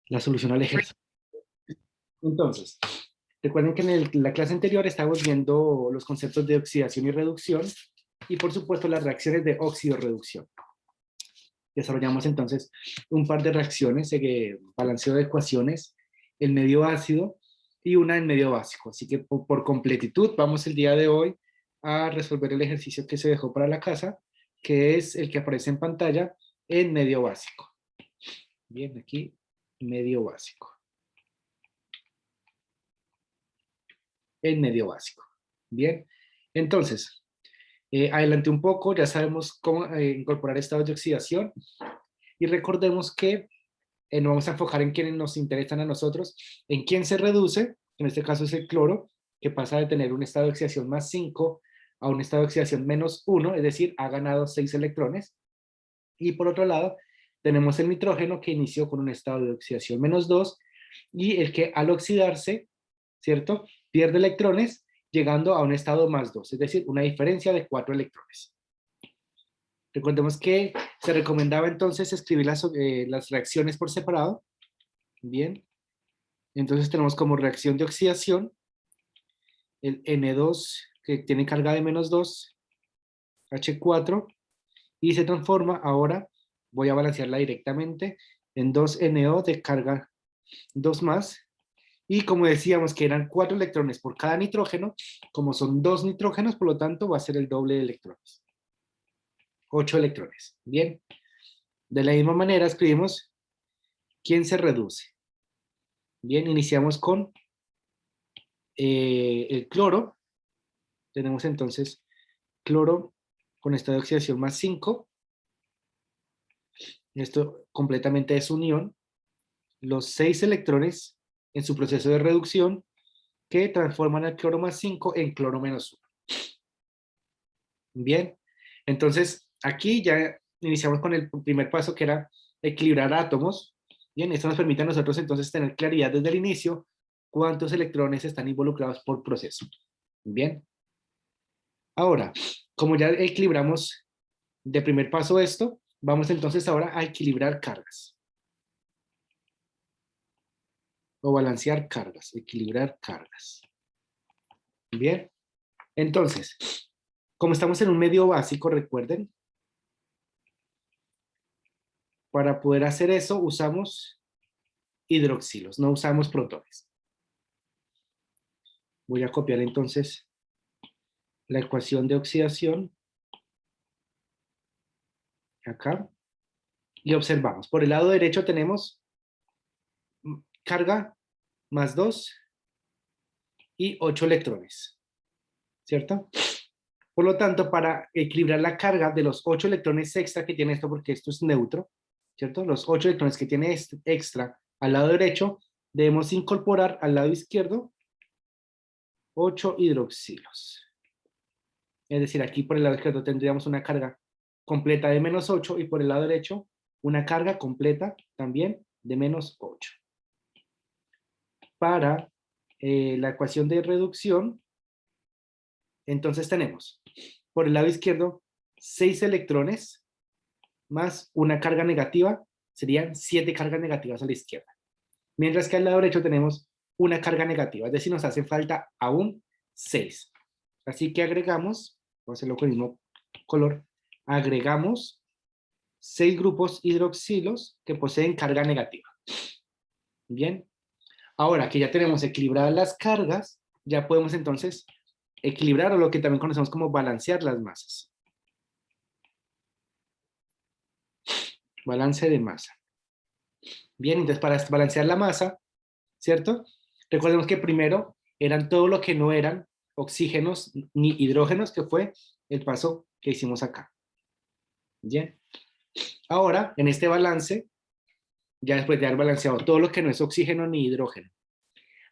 la solución al ejercicio. Entonces, recuerden que en la clase anterior estábamos viendo los conceptos de oxidación y reducción y por supuesto las reacciones de óxido-reducción. Desarrollamos entonces un par de reacciones, balanceo de ecuaciones, el medio ácido y una en medio básico. Así que por completitud vamos el día de hoy a resolver el ejercicio que se dejó para la casa, que es el que aparece en pantalla en medio básico. Bien, aquí medio básico. En medio básico. Bien, entonces, adelante un poco, ya sabemos cómo incorporar estados de oxidación y recordemos que nos vamos a enfocar en quienes nos interesan a nosotros, en quién se reduce, en este caso es el cloro, que pasa de tener un estado de oxidación más 5 a un estado de oxidación menos 1, es decir, ha ganado 6 electrones. Y por otro lado, tenemos el nitrógeno que inició con un estado de oxidación menos 2 y el que al oxidarse, ¿cierto?, pierde electrones llegando a un estado más 2, es decir, una diferencia de 4 electrones. Recordemos que se recomendaba entonces escribir las reacciones por separado. Bien, entonces tenemos como reacción de oxidación el N2 que tiene carga de menos 2, H4, y se transforma ahora, voy a balancearla directamente, en 2NO de carga 2 más, y como decíamos que eran 4 electrones por cada nitrógeno, como son 2 nitrógenos, por lo tanto va a ser el doble de electrones. 8 electrones. Bien. De la misma manera escribimos quién se reduce. Bien, iniciamos con el cloro. Tenemos entonces cloro con estado de oxidación más 5. Esto completamente es unión. Los 6 electrones en su proceso de reducción que transforman al cloro más 5 en cloro menos 1. Bien, entonces aquí ya iniciamos con el primer paso que era equilibrar átomos. Bien, esto nos permite a nosotros entonces tener claridad desde el inicio cuántos electrones están involucrados por proceso. Bien, ahora, como ya equilibramos de primer paso esto, vamos entonces ahora a equilibrar cargas. O balancear cargas, equilibrar cargas. Bien, entonces, como estamos en un medio básico, recuerden, para poder hacer eso usamos hidroxilos, no usamos protones. Voy a copiar entonces la ecuación de oxidación acá y observamos. Por el lado derecho tenemos carga más 2 y 8 electrones, ¿cierto? Por lo tanto, para equilibrar la carga de los 8 electrones extra que tiene esto, porque esto es neutro, ¿cierto? Los 8 electrones que tiene este extra al lado derecho, debemos incorporar al lado izquierdo 8 hidroxilos. Es decir, aquí por el lado izquierdo tendríamos una carga completa de menos 8 y por el lado derecho una carga completa también de menos 8. Para la ecuación de reducción, entonces tenemos por el lado izquierdo 6 electrones más una carga negativa, serían 7 cargas negativas a la izquierda. Mientras que al lado derecho tenemos una carga negativa, es decir, nos hace falta aún 6. Así que agregamos, vamos a hacerlo con el mismo color, agregamos 6 grupos hidroxilos que poseen carga negativa. Bien, ahora que ya tenemos equilibradas las cargas, ya podemos entonces equilibrar o lo que también conocemos como balancear las masas. Balance de masa. Bien, entonces para balancear la masa, ¿cierto? Recordemos que primero eran todo lo que no eran oxígenos ni hidrógenos, que fue el paso que hicimos acá. Bien. Ahora, en este balance, ya después de haber balanceado todo lo que no es oxígeno ni hidrógeno,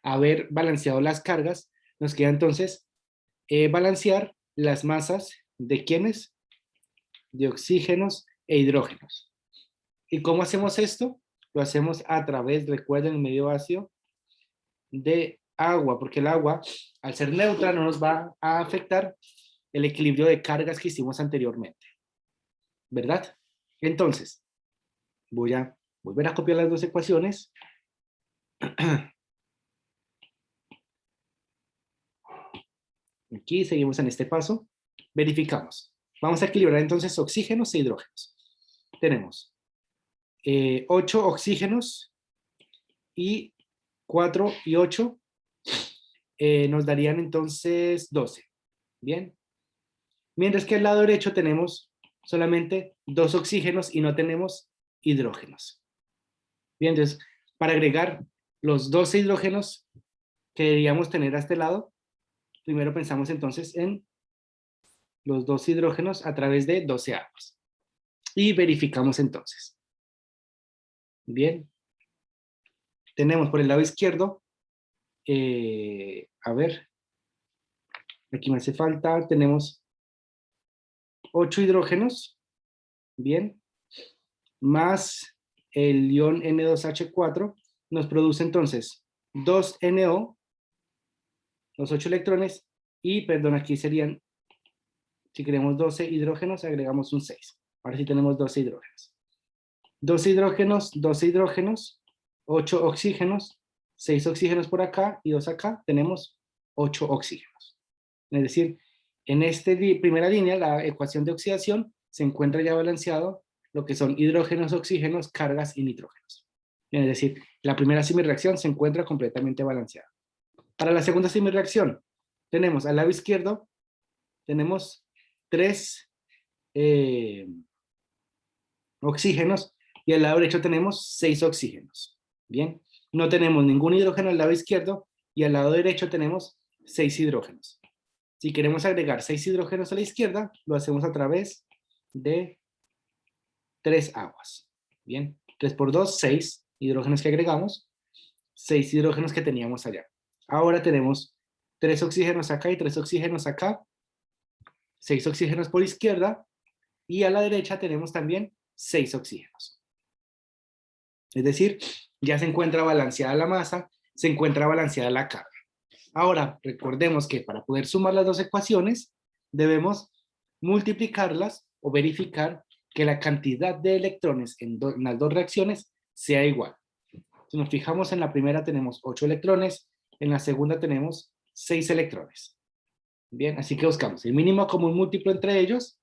haber balanceado las cargas, nos queda entonces balancear las masas de ¿quiénes? De oxígenos e hidrógenos. ¿Y cómo hacemos esto? Lo hacemos a través, recuerden, el medio ácido de agua, porque el agua, al ser neutra, no nos va a afectar el equilibrio de cargas que hicimos anteriormente, ¿verdad? Entonces, voy a volver a copiar las dos ecuaciones Aquí seguimos en este paso. Verificamos. Vamos a equilibrar entonces oxígenos e hidrógenos. Tenemos 8 oxígenos y 4 y 8 nos darían entonces 12. Bien. Mientras que al lado derecho tenemos solamente 2 oxígenos y no tenemos hidrógenos. Bien, entonces, para agregar los 12 hidrógenos que deberíamos tener a este lado, primero pensamos entonces en los 2 hidrógenos a través de 12 aguas. Y verificamos entonces. Bien. Tenemos por el lado izquierdo, a ver, aquí me hace falta, tenemos 8 hidrógenos, bien, más el ion N2H4, nos produce entonces 2NO, los 8 electrones, y perdón, aquí serían, si queremos 12 hidrógenos, agregamos un 6. Ahora sí tenemos 12 hidrógenos. 12 hidrógenos, 8 oxígenos, 6 oxígenos por acá y 2 acá, tenemos 8 oxígenos. Es decir, en esta primera línea, la ecuación de oxidación, se encuentra ya balanceado lo que son hidrógenos, oxígenos, cargas y nitrógenos. Es decir, la primera semireacción se encuentra completamente balanceada. Para la segunda semireacción, tenemos al lado izquierdo, tenemos 3 oxígenos y al lado derecho tenemos 6 oxígenos. Bien, no tenemos ningún hidrógeno al lado izquierdo y al lado derecho tenemos 6 hidrógenos. Si queremos agregar 6 hidrógenos a la izquierda, lo hacemos a través de 3 aguas. Bien, 3 por 2, 6 hidrógenos que agregamos, 6 hidrógenos que teníamos allá. Ahora tenemos 3 oxígenos acá y 3 oxígenos acá, 6 oxígenos por izquierda, y a la derecha tenemos también 6 oxígenos. Es decir, ya se encuentra balanceada la masa, se encuentra balanceada la carga. Ahora, recordemos que para poder sumar las dos ecuaciones, debemos multiplicarlas o verificar que la cantidad de electrones en las dos reacciones sea igual. Si nos fijamos, en la primera tenemos 8 electrones, en la segunda tenemos 6 electrones. Bien, así que buscamos el mínimo común múltiplo entre ellos.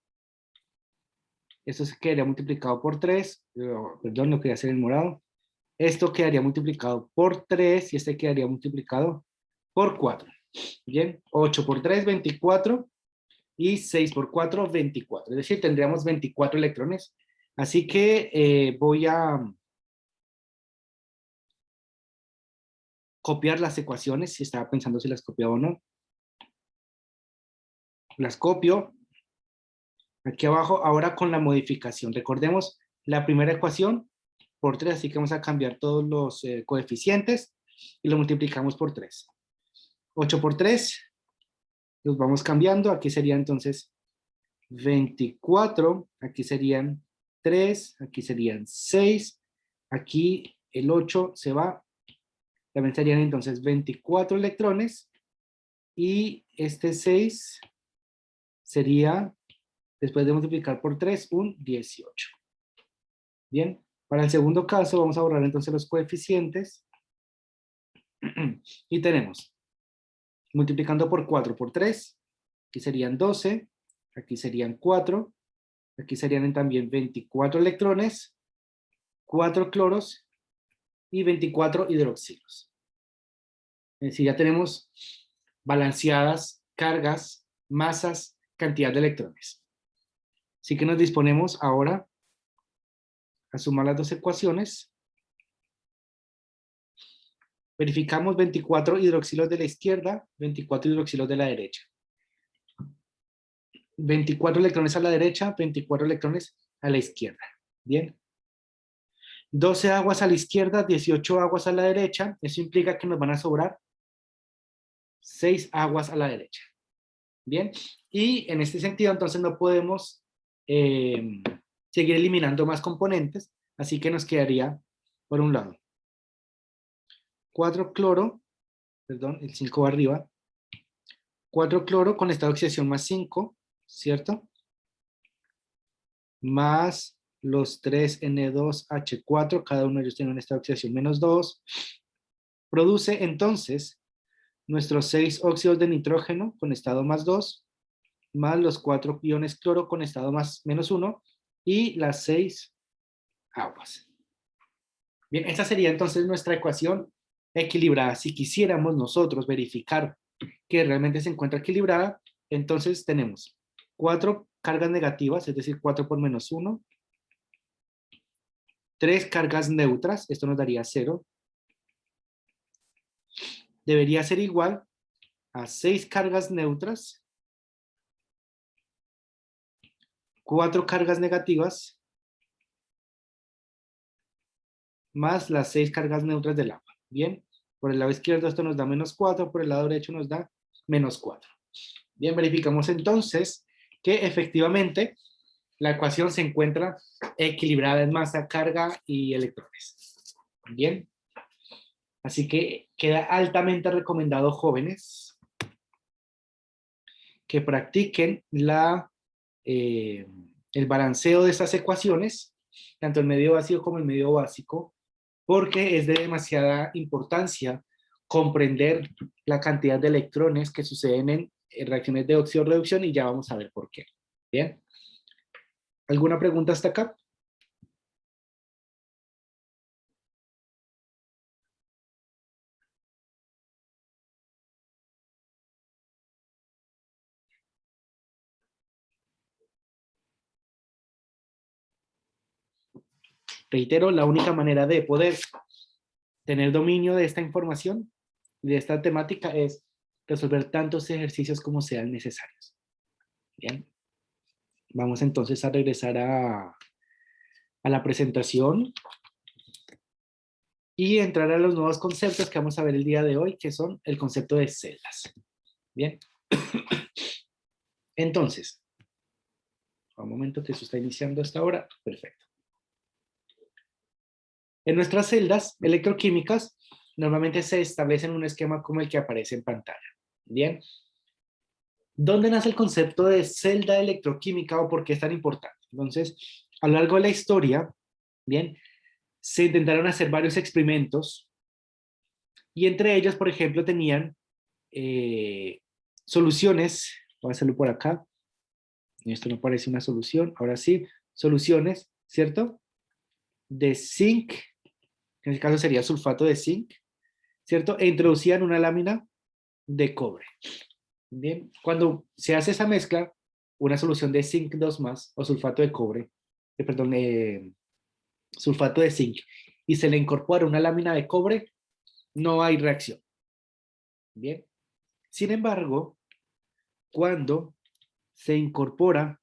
Esto se quedaría multiplicado por 3, perdón, lo quería hacer en morado. Esto quedaría multiplicado por 3 y este quedaría multiplicado por 4. Bien, 8 por 3, 24 y 6 por 4, 24. Es decir, tendríamos 24 electrones. Así que voy a copiar las ecuaciones, si estaba pensando si las copiaba o no. Las copio aquí abajo, ahora con la modificación. Recordemos la primera ecuación por 3, así que vamos a cambiar todos los coeficientes y lo multiplicamos por 3. 8 por 3, los vamos cambiando. Aquí sería entonces 24, aquí serían 3, aquí serían 6, aquí el 8 se va, también serían entonces 24 electrones, y este 6 sería, después de multiplicar por 3, un 18. Bien, para el segundo caso vamos a borrar entonces los coeficientes, y tenemos, multiplicando por 4 por 3, aquí serían 12, aquí serían 4, aquí serían también 24 electrones, 4 cloros y 24 hidroxilos. Es decir, ya tenemos balanceadas cargas, masas, cantidad de electrones. Así que nos disponemos ahora a sumar las dos ecuaciones. Verificamos 24 hidroxilos de la izquierda, 24 hidroxilos de la derecha. 24 electrones a la derecha, 24 electrones a la izquierda. Bien. 12 aguas a la izquierda, 18 aguas a la derecha. Eso implica que nos van a sobrar 6 aguas a la derecha. Bien. Y en este sentido, entonces no podemos seguir eliminando más componentes. Así que nos quedaría, por un lado, 4 cloro, perdón, el 5 va arriba. 4 cloro con estado de oxidación más 5, ¿cierto? Más los 3N2H4, cada uno de ellos tiene un estado de oxidación menos 2, produce entonces nuestros 6 óxidos de nitrógeno con estado más 2, más los 4 iones cloro con estado más menos 1 y las 6 aguas. Bien, esta sería entonces nuestra ecuación equilibrada. Si quisiéramos nosotros verificar que realmente se encuentra equilibrada, entonces tenemos 4 cargas negativas, es decir, 4 por menos 1, 3 cargas neutras, esto nos daría 0, debería ser igual a 6 cargas neutras, 4 cargas negativas, más las 6 cargas neutras del agua. Bien, por el lado izquierdo esto nos da menos 4, por el lado derecho nos da menos 4. Bien, verificamos entonces que efectivamente la ecuación se encuentra equilibrada en masa, carga y electrones. Bien, así que queda altamente recomendado, jóvenes, que practiquen el balanceo de estas ecuaciones, tanto el medio vacío como el medio básico, porque es de demasiada importancia comprender la cantidad de electrones que suceden en reacciones de óxido-reducción y ya vamos a ver por qué. Bien. ¿Alguna pregunta hasta acá? Reitero, la única manera de poder tener dominio de esta información, de esta temática, es resolver tantos ejercicios como sean necesarios. Bien. Vamos entonces a regresar a la presentación y entrar a los nuevos conceptos que vamos a ver el día de hoy, que son el concepto de celdas. Bien. Entonces, un momento que eso está iniciando hasta ahora. Perfecto. En nuestras celdas electroquímicas, normalmente se establecen un esquema como el que aparece en pantalla. Bien. ¿Dónde nace el concepto de celda electroquímica o por qué es tan importante? Entonces, a lo largo de la historia, bien, se intentaron hacer varios experimentos y entre ellos, por ejemplo, tenían soluciones, voy a hacerlo por acá, esto no parece una solución, ahora sí, soluciones, ¿cierto? De zinc, en este caso sería sulfato de zinc, ¿cierto? E introducían una lámina de cobre. Bien, cuando se hace esa mezcla, una solución de zinc 2 más o sulfato de cobre, perdón, sulfato de zinc, y se le incorpora una lámina de cobre, no hay reacción. Bien, sin embargo, cuando se incorpora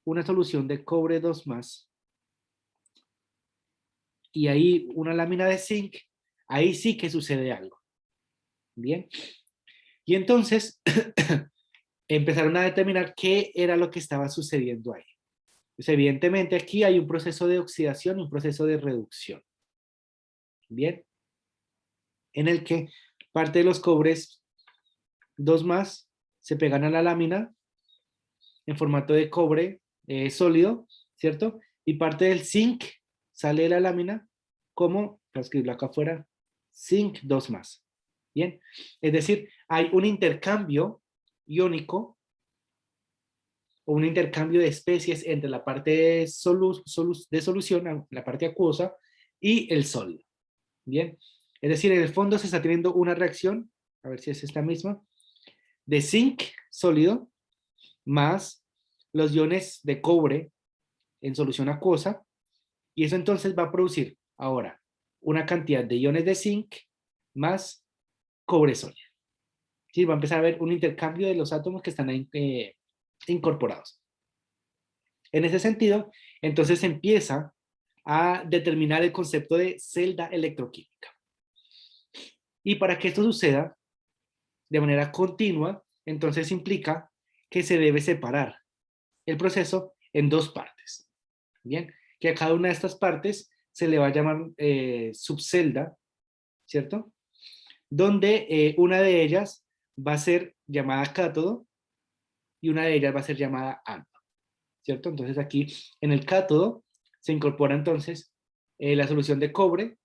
una solución de cobre 2 más y ahí una lámina de zinc, ahí sí que sucede algo. Bien, y entonces empezaron a determinar qué era lo que estaba sucediendo ahí. Pues evidentemente aquí hay un proceso de oxidación y un proceso de reducción. Bien, en el que parte de los cobres 2 más se pegan a la lámina en formato de cobre sólido, ¿cierto? Y parte del zinc sale de la lámina como, para escribirlo acá afuera, zinc 2 más. Bien, es decir, hay un intercambio iónico o un intercambio de especies entre la parte de solución, la parte acuosa, y el sólido. Bien, es decir, en el fondo se está teniendo una reacción, a ver si es esta misma, de zinc sólido más los iones de cobre en solución acuosa, y eso entonces va a producir ahora una cantidad de iones de zinc más cobre sólido. Sí, va a empezar a haber un intercambio de los átomos que están ahí, incorporados. En ese sentido, entonces se empieza a determinar el concepto de celda electroquímica. Y para que esto suceda de manera continua, entonces implica que se debe separar el proceso en 2 partes. Bien, que a cada una de estas partes se le va a llamar subcelda, ¿cierto? Donde una de ellas va a ser llamada cátodo y una de ellas va a ser llamada ánodo, ¿cierto? Entonces aquí en el cátodo se incorpora entonces la solución de cobre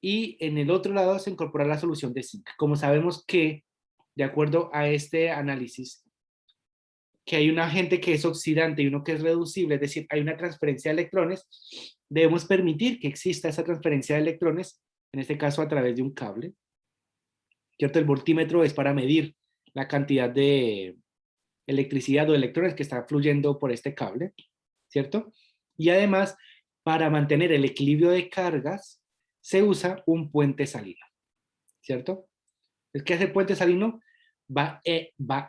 y en el otro lado se incorpora la solución de zinc. Como sabemos que, de acuerdo a este análisis, que hay un agente que es oxidante y uno que es reducible, es decir, hay una transferencia de electrones, debemos permitir que exista esa transferencia de electrones, en este caso a través de un cable, ¿cierto? El voltímetro es para medir la cantidad de electricidad o electrones que están fluyendo por este cable, ¿cierto? Y además, para mantener el equilibrio de cargas, se usa un puente salino, ¿cierto? Es que ese puente salino va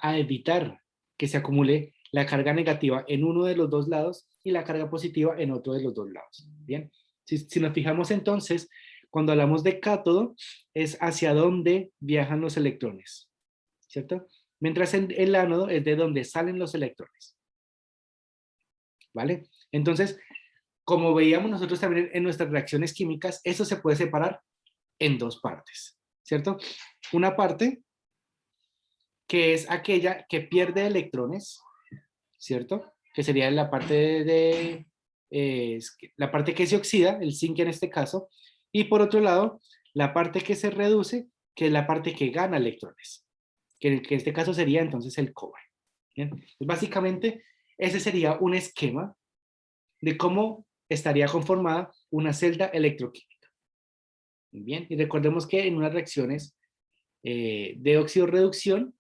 a evitar que se acumule la carga negativa en uno de los dos lados y la carga positiva en otro de los dos lados. Bien, si nos fijamos entonces, cuando hablamos de cátodo, es hacia dónde viajan los electrones, ¿cierto? Mientras en el ánodo es de donde salen los electrones, ¿vale? Entonces, como veíamos nosotros también en nuestras reacciones químicas, eso se puede separar en dos partes, ¿cierto? Una parte que es aquella que pierde electrones, ¿cierto? Que sería la parte la parte que se oxida, el zinc en este caso, y por otro lado, la parte que se reduce, que es la parte que gana electrones, que en este caso sería entonces el cobre. ¿Bien? Entonces, básicamente, ese sería un esquema de cómo estaría conformada una celda electroquímica. Bien, y recordemos que en unas reacciones de óxido-reducción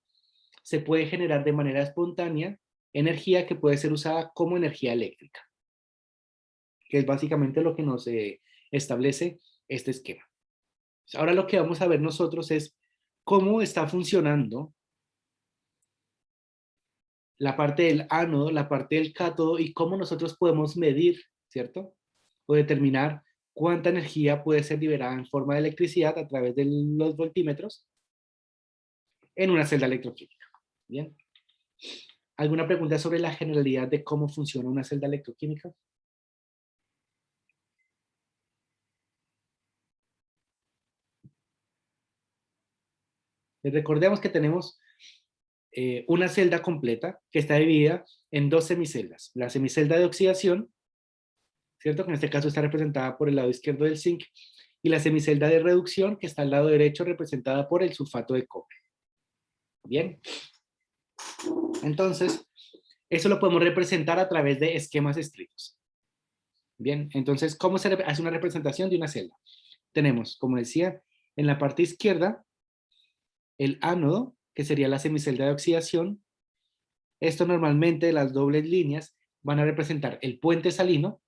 se puede generar de manera espontánea energía que puede ser usada como energía eléctrica, que es básicamente lo que nos establece este esquema. Ahora lo que vamos a ver nosotros es cómo está funcionando la parte del ánodo, la parte del cátodo y cómo nosotros podemos medir, ¿cierto? O determinar cuánta energía puede ser liberada en forma de electricidad a través de los voltímetros en una celda electroquímica. Bien. ¿Alguna pregunta sobre la generalidad de cómo funciona una celda electroquímica? Recordemos que tenemos una celda completa que está dividida en dos semiceldas. La semicelda de oxidación, ¿cierto? Que en este caso está representada por el lado izquierdo del zinc, y la semicelda de reducción, que está al lado derecho, representada por el sulfato de cobre. Bien. Entonces, eso lo podemos representar a través de esquemas estrictos. Bien, entonces, ¿cómo se hace una representación de una celda? Tenemos, como decía, en la parte izquierda, el ánodo, que sería la semicelda de oxidación. Esto normalmente, las dobles líneas, van a representar el puente salino,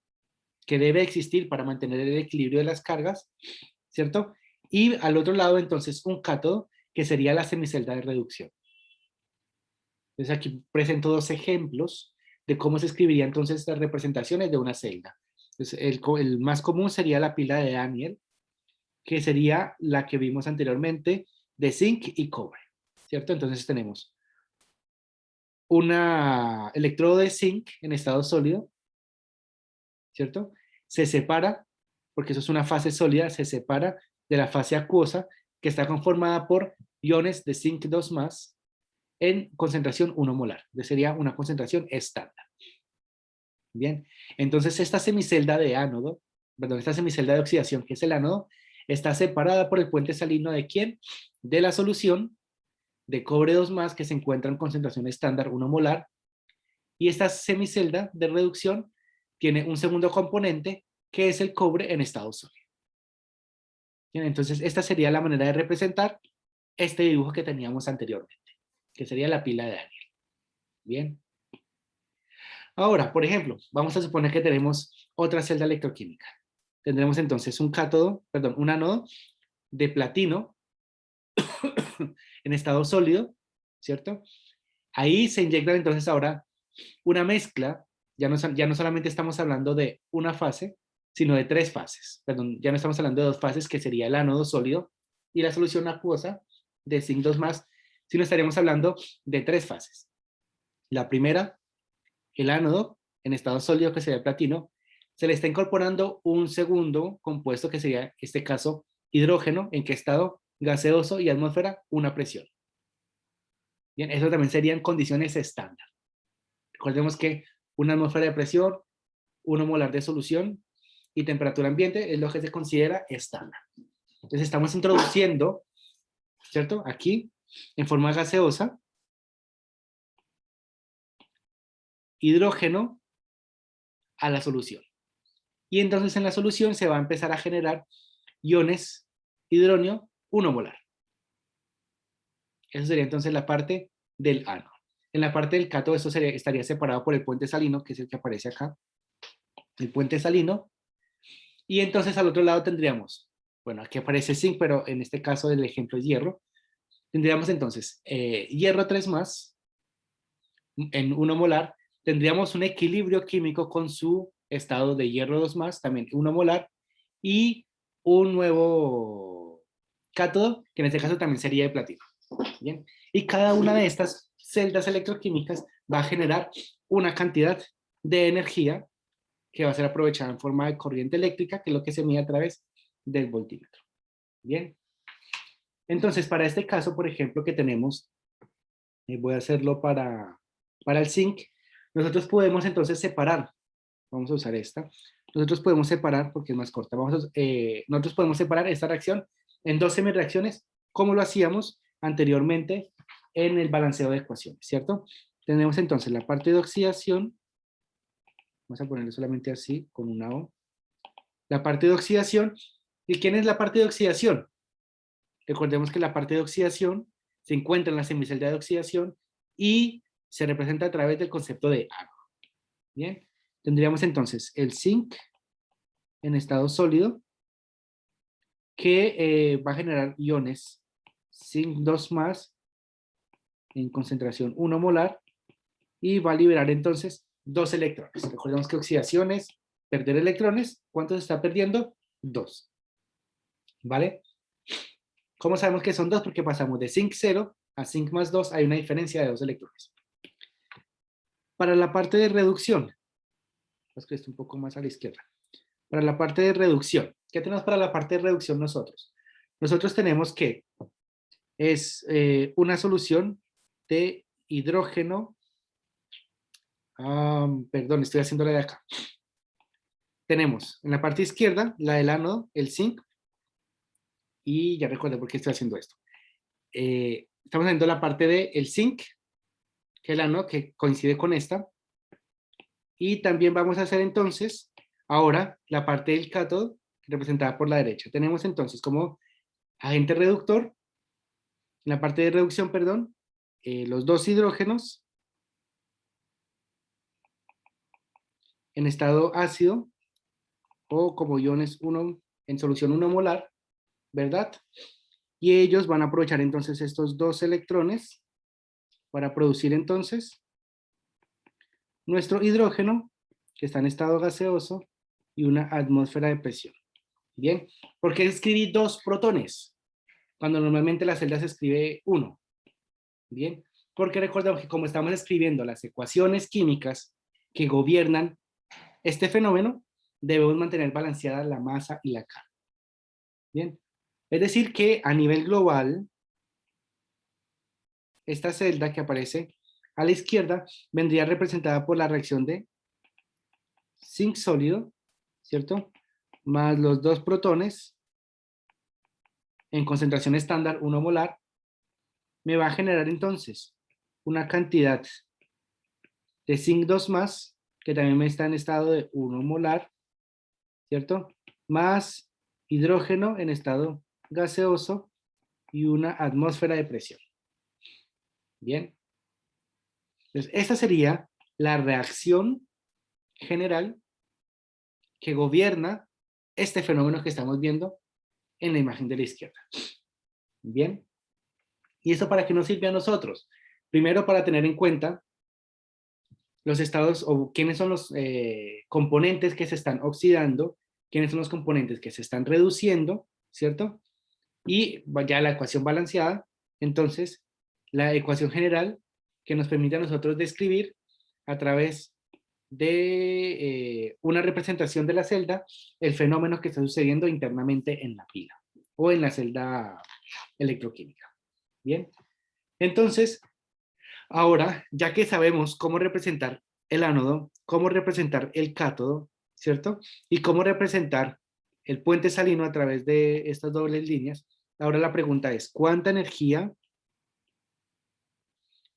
que debe existir para mantener el equilibrio de las cargas, ¿cierto? Y al otro lado, entonces, un cátodo, que sería la semicelda de reducción. Entonces aquí presento dos ejemplos de cómo se escribiría entonces las representaciones de una celda. Entonces, el más común sería la pila de Daniel, que sería la que vimos anteriormente de zinc y cobre, ¿cierto? Entonces tenemos una electrodo de zinc en estado sólido, ¿cierto? Se separa, porque eso es una fase sólida, se separa de la fase acuosa, que está conformada por iones de zinc 2+, en concentración 1 molar. Sería una concentración estándar. Bien, entonces esta semicelda de ánodo, perdón, esta semicelda de oxidación, que es el ánodo, está separada por el puente salino de ¿quién? De la solución de cobre 2+, que se encuentra en concentración estándar 1 molar, y esta semicelda de reducción tiene un segundo componente, que es el cobre en estado sólido. Bien, entonces esta sería la manera de representar este dibujo que teníamos anteriormente, que sería la pila de Daniel. Bien. Ahora, por ejemplo, vamos a suponer que tenemos otra celda electroquímica. Tendremos entonces un cátodo, perdón, un ánodo de platino en estado sólido, ¿cierto? Ahí se inyecta entonces ahora una mezcla, ya no solamente estamos hablando de una fase, sino de tres fases. Perdón, ya no estamos hablando de dos fases, que sería el ánodo sólido y la solución acuosa de zinc 2+, sino estaríamos hablando de tres fases. La primera, el ánodo en estado sólido, que sería el platino, se le está incorporando un segundo compuesto, que sería, en este caso, hidrógeno, en qué estado gaseoso y atmósfera, una presión. Bien, eso también serían condiciones estándar. Recordemos que una atmósfera de presión, 1 molar de solución y temperatura ambiente es lo que se considera estándar. Entonces estamos introduciendo, ¿cierto? Aquí, en forma gaseosa, hidrógeno a la solución. Y entonces en la solución se va a empezar a generar iones hidronio 1 molar. Eso sería entonces la parte del ánodo. En la parte del cátodo esto estaría separado por el puente salino, que es el que aparece acá. El puente salino. Y entonces al otro lado tendríamos, bueno, aquí aparece zinc, pero en este caso el ejemplo es hierro. Tendríamos entonces hierro 3 más en 1 molar. Tendríamos un equilibrio químico con su estado de hierro 2 más, también 1 molar. Y un nuevo cátodo, que en este caso también sería de platino. Bien. Y cada una de estas celdas electroquímicas va a generar una cantidad de energía que va a ser aprovechada en forma de corriente eléctrica, que es lo que se mide a través del voltímetro. Bien. Entonces, para este caso, por ejemplo, que tenemos, voy a hacerlo para el zinc, nosotros podemos entonces separar, vamos a usar esta, nosotros podemos separar, porque es más corta, nosotros podemos separar esta reacción en dos semireacciones, como lo hacíamos anteriormente en el balanceo de ecuaciones, ¿cierto? Tenemos entonces la parte de oxidación, vamos a ponerlo solamente así, con una O, la parte de oxidación. ¿Y quién es la parte de oxidación? Recordemos que la parte de oxidación se encuentra en la semicelda de oxidación y se representa a través del concepto de ánodo. Bien, tendríamos entonces el zinc en estado sólido que va a generar iones zinc 2 más en concentración 1 molar y va a liberar entonces 2 electrones. Recordemos que oxidación es perder electrones. ¿Cuántos está perdiendo? 2. ¿Vale? ¿Cómo sabemos que son 2? Porque pasamos de zinc 0 a zinc más 2, hay una diferencia de 2 electrones. Para la parte de reducción, es que está un poco más a la izquierda. Para la parte de reducción, ¿qué tenemos para la parte de reducción nosotros? Nosotros tenemos que es una solución de hidrógeno, perdón, estoy haciendo la de acá. Tenemos en la parte izquierda la del ánodo, el zinc, y ya recuerdo por qué estoy haciendo esto. Estamos haciendo la parte del zinc, que es el ánodo, que coincide con esta, y también vamos a hacer entonces, ahora, la parte del cátodo, representada por la derecha. Tenemos entonces como agente reductor, en la parte de reducción, perdón, los dos hidrógenos en estado ácido, o como iones 1 en solución 1 molar, ¿verdad? Y ellos van a aprovechar entonces estos dos electrones para producir entonces nuestro hidrógeno, que está en estado gaseoso, y una atmósfera de presión. Bien, ¿por qué escribí 2 protones? Cuando normalmente la celda se escribe 1. Bien, porque recordemos que como estamos escribiendo las ecuaciones químicas que gobiernan este fenómeno, debemos mantener balanceada la masa y la carga. Bien, es decir que a nivel global, esta celda que aparece a la izquierda vendría representada por la reacción de zinc sólido, ¿cierto? Más los 2 protones en concentración estándar 1 molar, me va a generar entonces una cantidad de zinc 2 más, que también me está en estado de 1 molar, ¿cierto? Más hidrógeno en estado gaseoso y una atmósfera de presión. Bien. Entonces, esta sería la reacción general que gobierna este fenómeno que estamos viendo en la imagen de la izquierda. Bien. ¿Y esto para qué nos sirve a nosotros? Primero, para tener en cuenta los estados o quiénes son los componentes que se están oxidando, quiénes son los componentes que se están reduciendo, ¿cierto? Y ya la ecuación balanceada, entonces la ecuación general que nos permite a nosotros describir a través de una representación de la celda el fenómeno que está sucediendo internamente en la pila o en la celda electroquímica. Bien, entonces ahora, ya que sabemos cómo representar el ánodo, cómo representar el cátodo, ¿cierto? Y cómo representar el puente salino a través de estas dobles líneas. Ahora la pregunta es, ¿cuánta energía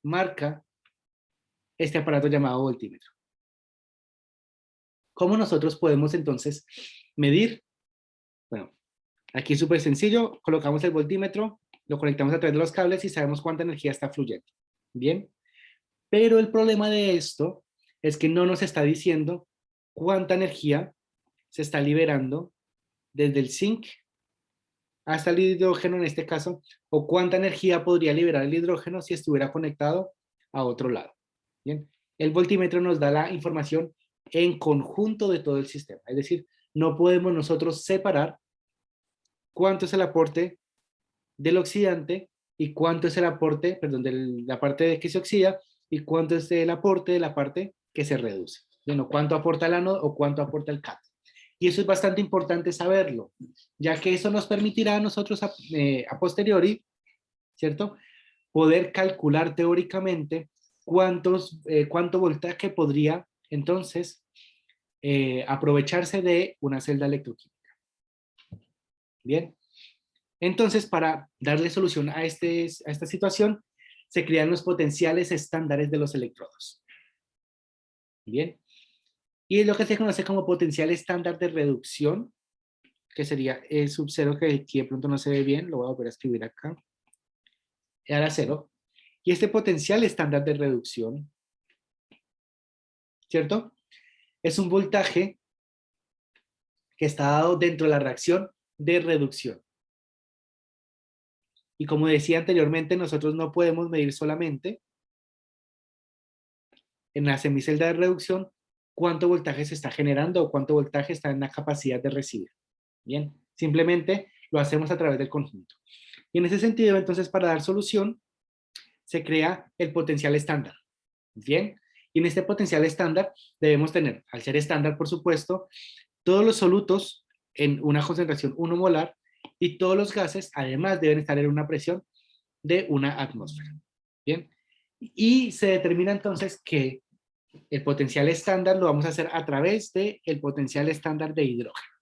marca este aparato llamado voltímetro? ¿Cómo nosotros podemos entonces medir? Bueno, aquí es súper sencillo, colocamos el voltímetro, lo conectamos a través de los cables y sabemos cuánta energía está fluyendo. Bien, pero el problema de esto es que no nos está diciendo cuánta energía se está liberando desde el zinc hasta el hidrógeno en este caso, o cuánta energía podría liberar el hidrógeno si estuviera conectado a otro lado. Bien, el voltímetro nos da la información en conjunto de todo el sistema, es decir, no podemos nosotros separar cuánto es el aporte del oxidante y cuánto es el aporte, perdón, de la parte de que se oxida y cuánto es el aporte de la parte que se reduce. Bueno, cuánto aporta el ánodo o cuánto aporta el cátodo. Y eso es bastante importante saberlo, ya que eso nos permitirá a nosotros a posteriori, ¿cierto? Poder calcular teóricamente cuánto voltaje podría entonces aprovecharse de una celda electroquímica. Bien, entonces para darle solución a esta situación, se crean los potenciales estándares de los electrodos. Bien, y es lo que se conoce como potencial estándar de reducción, que sería el sub 0, que aquí de pronto no se ve bien, lo voy a volver a escribir acá, era 0. Y este potencial estándar de reducción, ¿cierto? Es un voltaje que está dado dentro de la reacción de reducción. Y como decía anteriormente, nosotros no podemos medir solamente en la semicelda de reducción cuánto voltaje se está generando o cuánto voltaje está en la capacidad de recibir. Bien, simplemente lo hacemos a través del conjunto. Y en ese sentido, entonces, para dar solución, se crea el potencial estándar. Bien, y en este potencial estándar debemos tener, al ser estándar, por supuesto, todos los solutos en una concentración 1 molar y todos los gases, además, deben estar en una presión de una atmósfera. Bien, y se determina entonces que el potencial estándar lo vamos a hacer a través del potencial estándar de hidrógeno.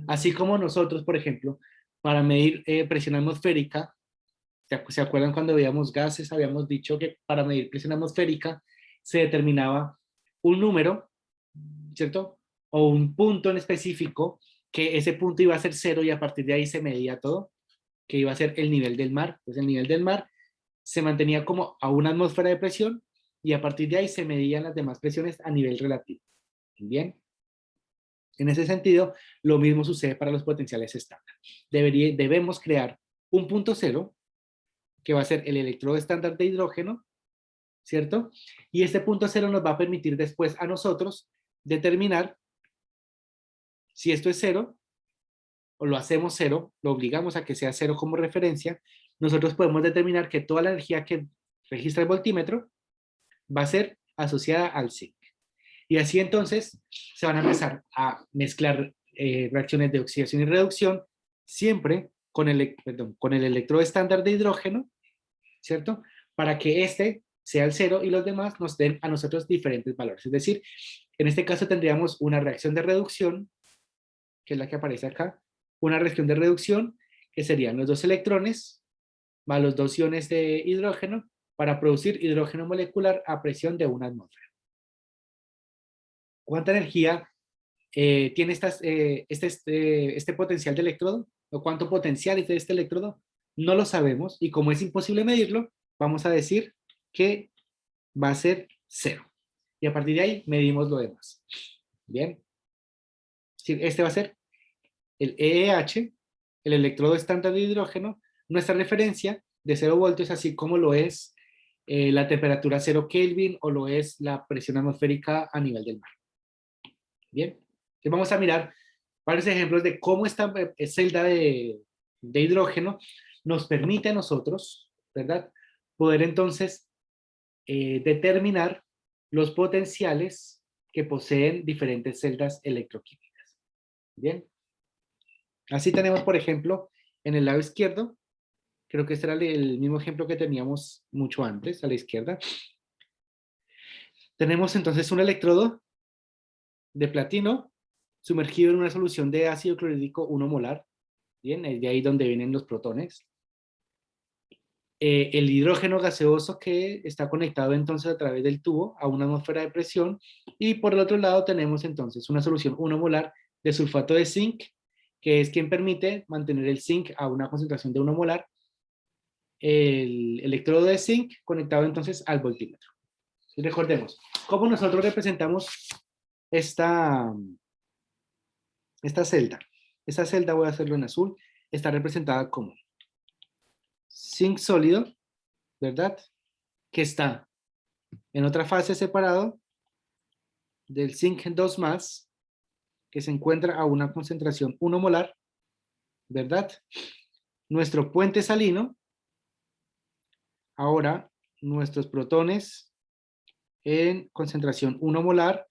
Así como nosotros, por ejemplo, para medir presión atmosférica, ¿se acuerdan cuando veíamos gases? Habíamos dicho que para medir presión atmosférica se determinaba un número, ¿cierto? O un punto en específico, que ese punto iba a ser 0 y a partir de ahí se medía todo, que iba a ser el nivel del mar. Entonces el nivel del mar se mantenía como a una atmósfera de presión y a partir de ahí se medían las demás presiones a nivel relativo. Bien. En ese sentido, lo mismo sucede para los potenciales estándar. Debemos crear un punto cero, que va a ser el electrodo estándar de hidrógeno, ¿cierto? Y este punto cero nos va a permitir después a nosotros determinar si esto es cero, o lo hacemos cero, lo obligamos a que sea cero como referencia, nosotros podemos determinar que toda la energía que registra el voltímetro va a ser asociada al zinc. Y así entonces se van a empezar a mezclar reacciones de oxidación y reducción, siempre con con el electrodo estándar de hidrógeno, ¿cierto? Para que este sea el cero y los demás nos den a nosotros diferentes valores. Es decir, en este caso tendríamos una reacción de reducción, que es la que aparece acá, una reacción de reducción, que serían los dos electrones más los dos iones de hidrógeno para producir hidrógeno molecular a presión de una atmósfera. ¿Cuánta energía tiene este potencial de electrodo? ¿O cuánto potencial es de este electrodo? No lo sabemos y como es imposible medirlo, vamos a decir que va a ser 0. Y a partir de ahí medimos lo demás. Bien. Este va a ser el EEH, el electrodo estándar de hidrógeno, nuestra referencia de 0 voltios, así como lo es la temperatura 0 Kelvin o lo es la presión atmosférica a nivel del mar. Bien, entonces vamos a mirar varios ejemplos de cómo esta celda de hidrógeno nos permite a nosotros, ¿verdad? Poder entonces determinar los potenciales que poseen diferentes celdas electroquímicas. Bien, así tenemos, por ejemplo, en el lado izquierdo, creo que este era el mismo ejemplo que teníamos mucho antes, a la izquierda. Tenemos entonces un electrodo de platino sumergido en una solución de ácido clorhídrico 1 molar. Bien, es de ahí donde vienen los protones. El hidrógeno gaseoso que está conectado entonces a través del tubo a una atmósfera de presión, y por el otro lado tenemos entonces una solución 1 molar de sulfato de zinc, que es quien permite mantener el zinc a una concentración de 1 molar, el electrodo de zinc conectado entonces al voltímetro. Y recordemos, ¿cómo nosotros representamos esta celda? Esta celda, voy a hacerlo en azul, está representada como zinc sólido, ¿verdad? Que está en otra fase separado del zinc 2+, que se encuentra a una concentración 1 molar, ¿verdad? Nuestro puente salino, ahora nuestros protones en concentración 1 molar,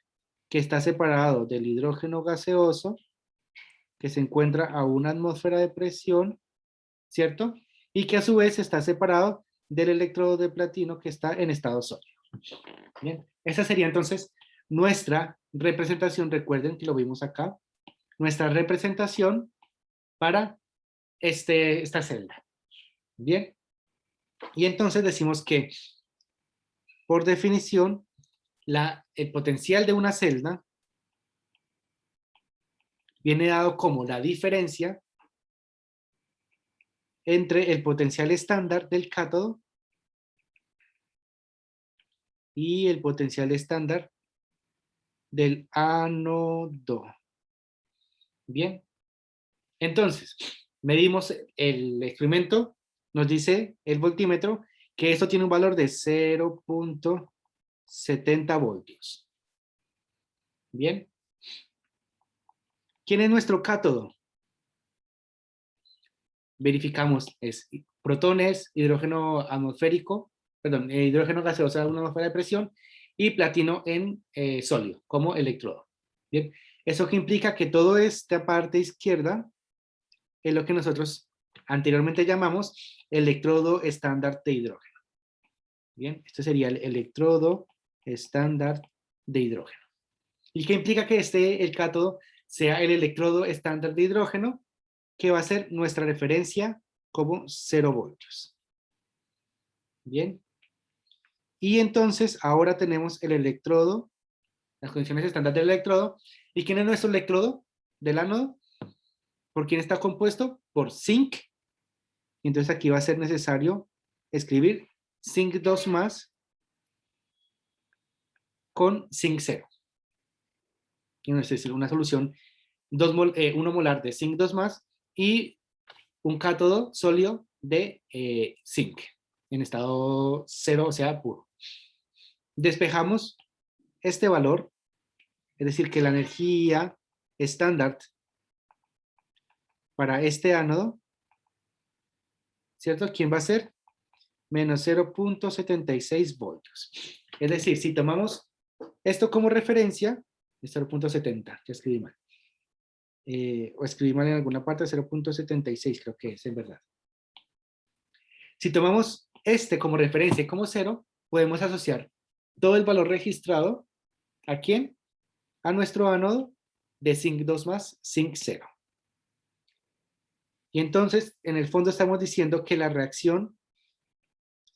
que está separado del hidrógeno gaseoso, que se encuentra a una atmósfera de presión, ¿cierto? Y que a su vez está separado del electrodo de platino que está en estado sólido. Bien, esa sería entonces nuestra representación, recuerden que lo vimos acá, nuestra representación para esta celda. Bien, y entonces decimos que, por definición, el potencial de una celda viene dado como la diferencia entre el potencial estándar del cátodo y el potencial estándar del ánodo. Bien, entonces, medimos el experimento, nos dice el voltímetro que esto tiene un valor de 0.70 voltios. Bien. ¿Quién es nuestro cátodo? Verificamos, es protones, hidrógeno atmosférico, perdón, hidrógeno gaseoso a una atmósfera de presión, y platino en sólido, como electrodo. Bien, eso que implica que toda esta parte izquierda es lo que nosotros anteriormente llamamos electrodo estándar de hidrógeno. Bien, esto sería el electrodo estándar de hidrógeno. ¿Y qué implica que el cátodo sea el electrodo estándar de hidrógeno, que va a ser nuestra referencia como 0 voltios? Bien. Y entonces ahora tenemos el electrodo, las condiciones estándar del electrodo. ¿Y quién es nuestro electrodo del ánodo? ¿Por quién está compuesto? Por zinc. Y entonces aquí va a ser necesario escribir zinc 2+ con zinc 0. Es decir, una solución 1 molar de zinc 2+ y un cátodo sólido de zinc en estado 0, o sea, puro. Despejamos este valor, es decir, que la energía estándar para este ánodo, ¿cierto? ¿Quién va a ser? Menos 0.76 voltios. Es decir, si tomamos esto como referencia, es 0.70, ya escribí mal. O escribí mal en alguna parte, 0.76 creo que es, en verdad. Si tomamos este como referencia y como 0, podemos asociar todo el valor registrado, ¿a quién? A nuestro ánodo de zinc 2+, zinc 0. Y entonces, en el fondo estamos diciendo que la reacción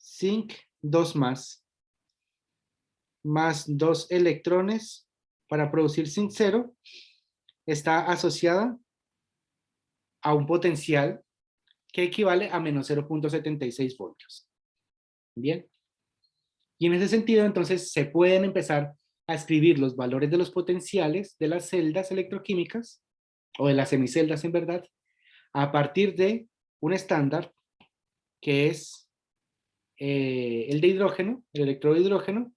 zinc 2+ más 2 electrones para producir zinc 0 está asociada a un potencial que equivale a menos 0.76 voltios. Bien. Y en ese sentido, entonces, se pueden empezar a escribir los valores de los potenciales de las celdas electroquímicas, o de las semiceldas en verdad, a partir de un estándar que es el de hidrógeno, el electrodo de hidrógeno,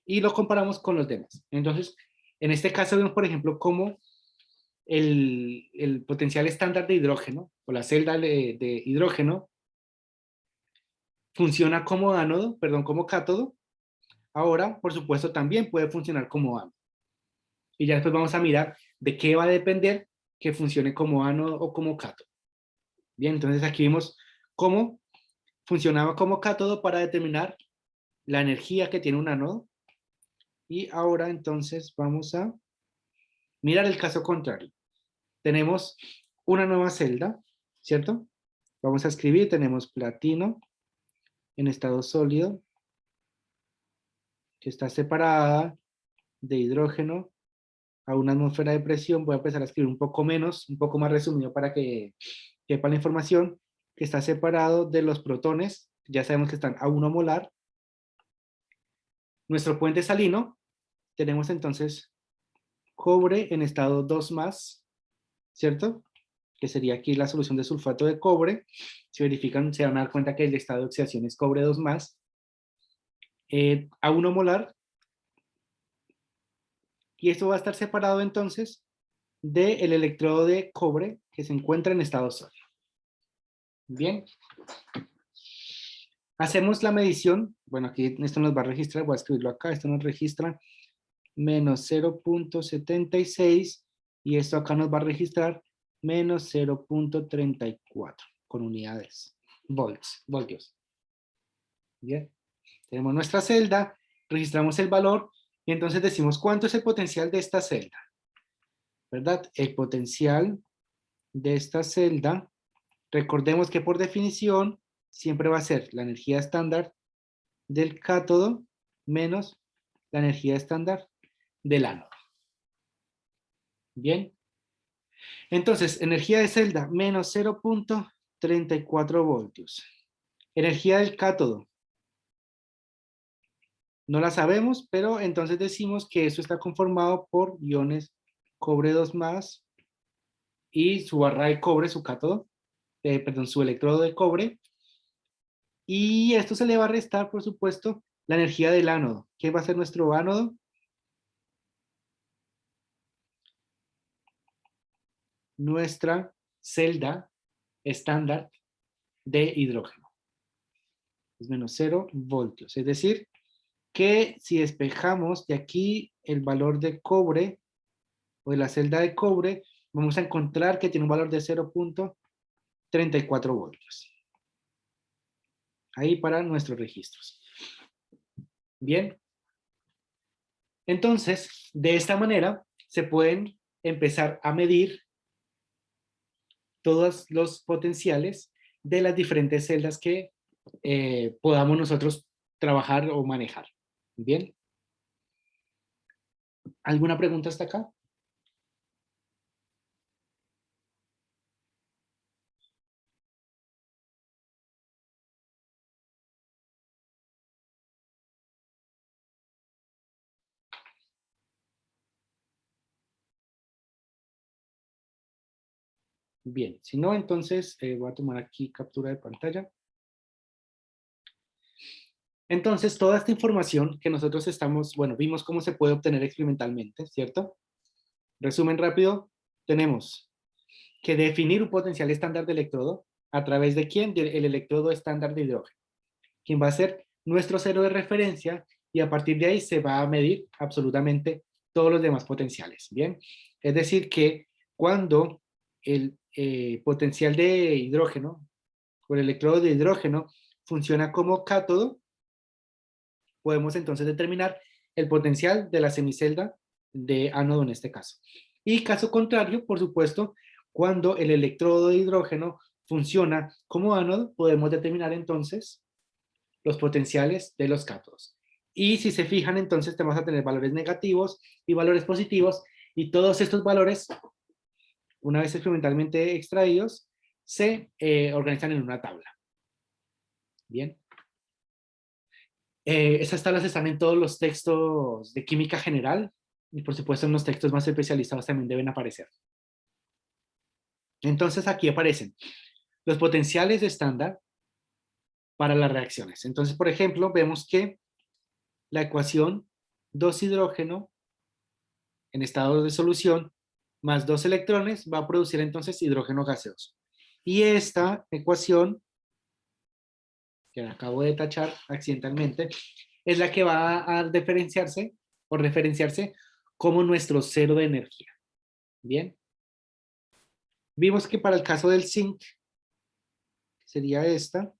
y lo comparamos con los demás. Entonces, en este caso vemos, por ejemplo, cómo el potencial estándar de hidrógeno, o la celda de hidrógeno, funciona como ánodo, perdón, como cátodo. Ahora, por supuesto, también puede funcionar como ánodo. Y ya después vamos a mirar de qué va a depender que funcione como ánodo o como cátodo. Bien, entonces aquí vimos cómo funcionaba como cátodo para determinar la energía que tiene un ánodo. Y ahora entonces vamos a Mirar el caso contrario. Tenemos una nueva celda, ¿cierto? Vamos a escribir, tenemos platino en estado sólido, que está separada de hidrógeno a una atmósfera de presión. Voy a empezar a escribir un poco menos, un poco más resumido para que quepa la información, que está separado de los protones, ya sabemos que están a 1 molar. Nuestro puente salino, tenemos entonces cobre en estado 2 más, ¿cierto? Que sería aquí la solución de sulfato de cobre. Si verifican, se van a dar cuenta que el estado de oxidación es cobre 2 más. A 1 molar. Y esto va a estar separado entonces del electrodo de cobre que se encuentra en estado sólido. Bien. Hacemos la medición. Bueno, aquí esto nos va a registrar, voy a escribirlo acá, esto nos registra menos 0.76 y esto acá nos va a registrar menos 0.34 con unidades, voltios. Bien, tenemos nuestra celda, registramos el valor y entonces decimos cuánto es el potencial de esta celda, ¿verdad? El potencial de esta celda, recordemos que por definición siempre va a ser la energía estándar del cátodo menos la energía estándar del ánodo. Bien. Entonces, energía de celda, menos 0.34 voltios. Energía del cátodo. No la sabemos, pero entonces decimos que eso está conformado por iones cobre 2 más y su barra de cobre, su cátodo, perdón, su electrodo de cobre. Y esto se le va a restar, por supuesto, la energía del ánodo. ¿Qué va a ser nuestro ánodo? Nuestra celda estándar de hidrógeno. Es menos 0 voltios. Es decir, que si despejamos de aquí el valor de cobre o de la celda de cobre, vamos a encontrar que tiene un valor de 0.34 voltios. Ahí para nuestros registros. Bien. Entonces, de esta manera se pueden empezar a medir todos los potenciales de las diferentes celdas que podamos nosotros trabajar o manejar. Bien. ¿Alguna pregunta hasta acá? Bien, si no, entonces voy a tomar aquí captura de pantalla. Entonces, toda esta información que nosotros estamos, bueno, vimos cómo se puede obtener experimentalmente, ¿cierto? Resumen rápido, tenemos que definir un potencial estándar de electrodo. ¿A través de quién? Del electrodo estándar de hidrógeno, quien va a ser nuestro cero de referencia y a partir de ahí se va a medir absolutamente todos los demás potenciales, ¿bien? Es decir que cuando el potencial de hidrógeno o el electrodo de hidrógeno funciona como cátodo, podemos entonces determinar el potencial de la semicelda de ánodo en este caso. Y caso contrario, por supuesto, cuando el electrodo de hidrógeno funciona como ánodo, podemos determinar entonces los potenciales de los cátodos. Y si se fijan, entonces te vas a tener valores negativos y valores positivos, y todos estos valores, una vez experimentalmente extraídos, se organizan en una tabla. Bien. Esas tablas están en todos los textos de química general, y por supuesto en los textos más especializados también deben aparecer. Entonces aquí aparecen los potenciales de estándar para las reacciones. Entonces, por ejemplo, vemos que la ecuación 2 hidrógeno en estado de solución más 2 electrones va a producir entonces hidrógeno gaseoso. Y esta ecuación, que acabo de tachar accidentalmente, es la que va a diferenciarse o referenciarse como nuestro cero de energía. Bien. Vimos que para el caso del zinc, sería esta,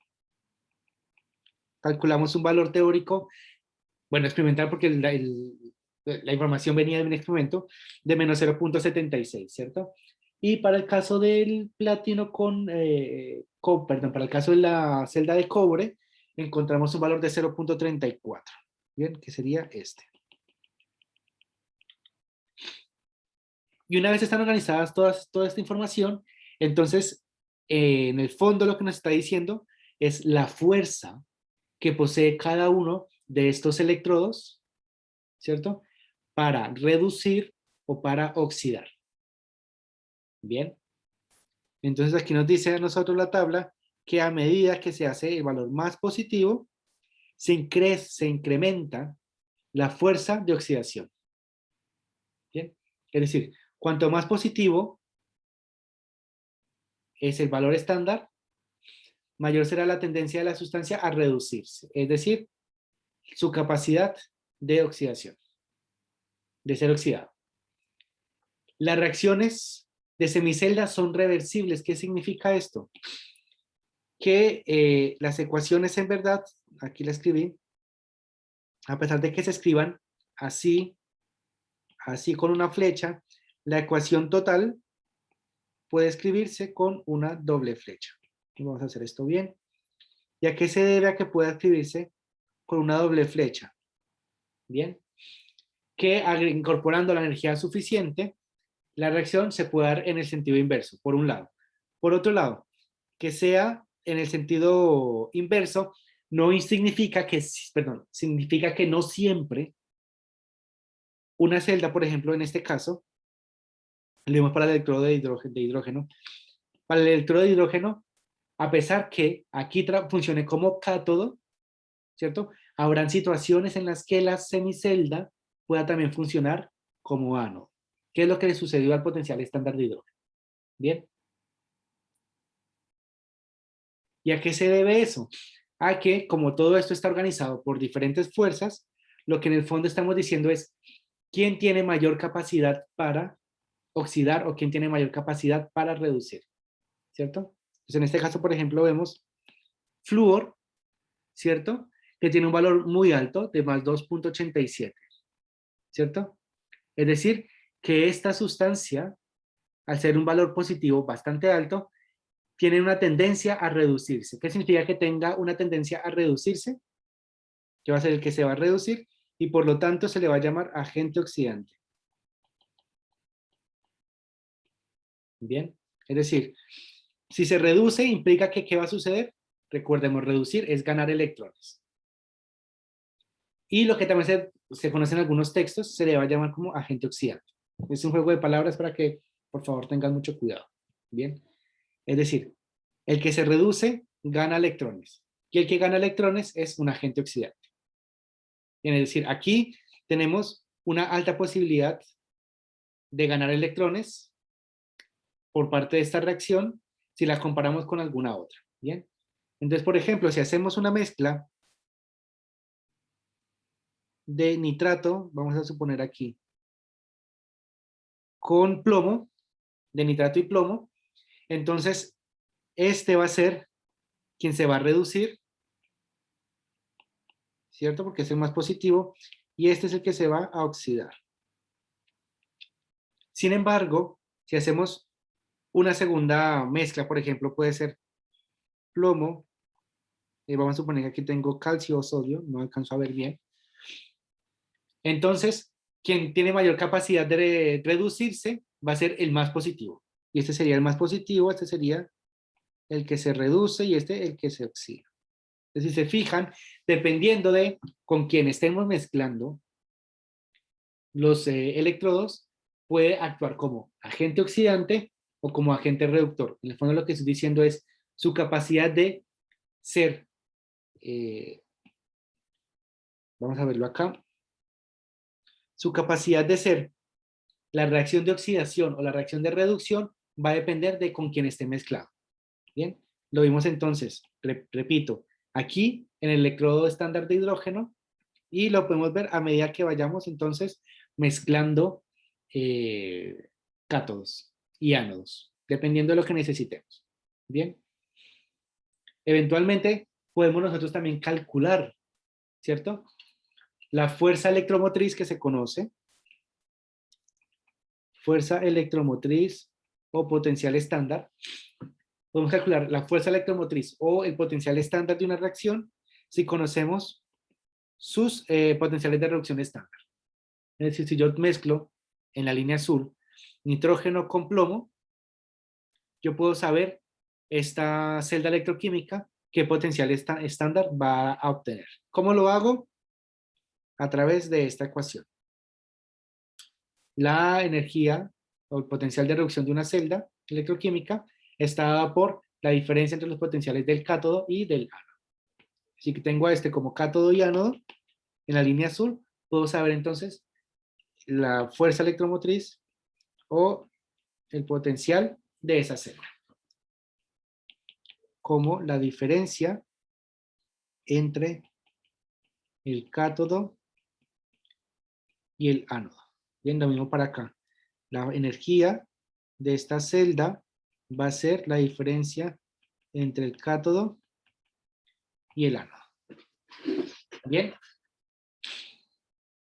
calculamos un valor teórico, bueno, experimental porque la información venía de un experimento de menos 0.76, ¿cierto? Y para el caso del platino perdón, para el caso de la celda de cobre, encontramos un valor de 0.34, ¿bien? Que sería este. Y una vez están organizadas toda esta información, entonces, en el fondo lo que nos está diciendo es la fuerza que posee cada uno de estos electrodos, ¿cierto? Para reducir o para oxidar. Bien. Entonces aquí nos dice a nosotros la tabla que a medida que se hace el valor más positivo, se incrementa la fuerza de oxidación. Bien. Es decir, cuanto más positivo es el valor estándar, mayor será la tendencia de la sustancia a reducirse. Es decir, su capacidad de oxidación, de ser oxidado. Las reacciones de semicelda son reversibles. ¿Qué significa esto? Que las ecuaciones en verdad, aquí la escribí, a pesar de que se escriban así con una flecha, la ecuación total puede escribirse con una doble flecha. Y vamos a hacer esto bien. ¿Y a qué se debe a que pueda escribirse con una doble flecha? Bien. Que incorporando la energía suficiente, la reacción se puede dar en el sentido inverso, por un lado. Por otro lado, que sea en el sentido inverso no significa que, perdón, significa que no siempre una celda, por ejemplo, en este caso, leemos para el electrodo de hidrógeno, para el electrodo de hidrógeno, a pesar que aquí funcione como cátodo, ¿cierto? Habrán situaciones en las que la semicelda pueda también funcionar como ánodo. ¿Qué es lo que le sucedió al potencial estándar de hidrógeno? Bien. ¿Y a qué se debe eso? A que, como todo esto está organizado por diferentes fuerzas, lo que en el fondo estamos diciendo es quién tiene mayor capacidad para oxidar o quién tiene mayor capacidad para reducir, ¿cierto? Entonces, en este caso, por ejemplo, vemos flúor, ¿cierto? Que tiene un valor muy alto de más 2.87, ¿cierto? Es decir, que esta sustancia, al ser un valor positivo bastante alto, tiene una tendencia a reducirse. ¿Qué significa que tenga una tendencia a reducirse? Que va a ser el que se va a reducir y por lo tanto se le va a llamar agente oxidante. Bien, es decir, si se reduce implica que ¿qué va a suceder? Recordemos, reducir es ganar electrones. Y lo que también se conoce en algunos textos se le va a llamar como agente oxidante. Es un juego de palabras para que por favor tengan mucho cuidado. Bien, es decir, el que se reduce gana electrones y el que gana electrones es un agente oxidante. Bien, es decir, aquí tenemos una alta posibilidad de ganar electrones por parte de esta reacción si la comparamos con alguna otra. Bien, entonces, por ejemplo, si hacemos una mezcla de nitrato, vamos a suponer aquí, con plomo, de nitrato y plomo, entonces este va a ser quien se va a reducir, ¿cierto? Porque es el más positivo, y este es el que se va a oxidar. Sin embargo, si hacemos una segunda mezcla, por ejemplo, puede ser plomo, vamos a suponer que aquí tengo calcio o sodio, no alcanzo a ver bien. Entonces, quien tiene mayor capacidad de reducirse va a ser el más positivo. Y este sería el más positivo, este sería el que se reduce y este el que se oxida. Entonces, si se fijan, dependiendo de con quién estemos mezclando los electrodos, puede actuar como agente oxidante o como agente reductor. En el fondo lo que estoy diciendo es su capacidad de ser, vamos a verlo acá, su capacidad de ser la reacción de oxidación o la reacción de reducción va a depender de con quién esté mezclado. Bien, lo vimos entonces, repito, aquí en el electrodo estándar de hidrógeno y lo podemos ver a medida que vayamos entonces mezclando cátodos y ánodos, dependiendo de lo que necesitemos. Bien, eventualmente podemos nosotros también calcular, ¿cierto? la fuerza electromotriz que se conoce, fuerza electromotriz o potencial estándar. Podemos calcular la fuerza electromotriz o el potencial estándar de una reacción si conocemos sus potenciales de reducción estándar. Es decir, si yo mezclo en la línea azul nitrógeno con plomo, yo puedo saber esta celda electroquímica qué potencial estándar va a obtener. ¿Cómo lo hago? A través de esta ecuación. La energía o el potencial de reducción de una celda electroquímica está dada por la diferencia entre los potenciales del cátodo y del ánodo. Si tengo a este como cátodo y ánodo en la línea azul, puedo saber entonces la fuerza electromotriz o el potencial de esa celda, como la diferencia entre el cátodo y el ánodo. Bien, lo mismo para acá. La energía de esta celda va a ser la diferencia entre el cátodo y el ánodo. Bien.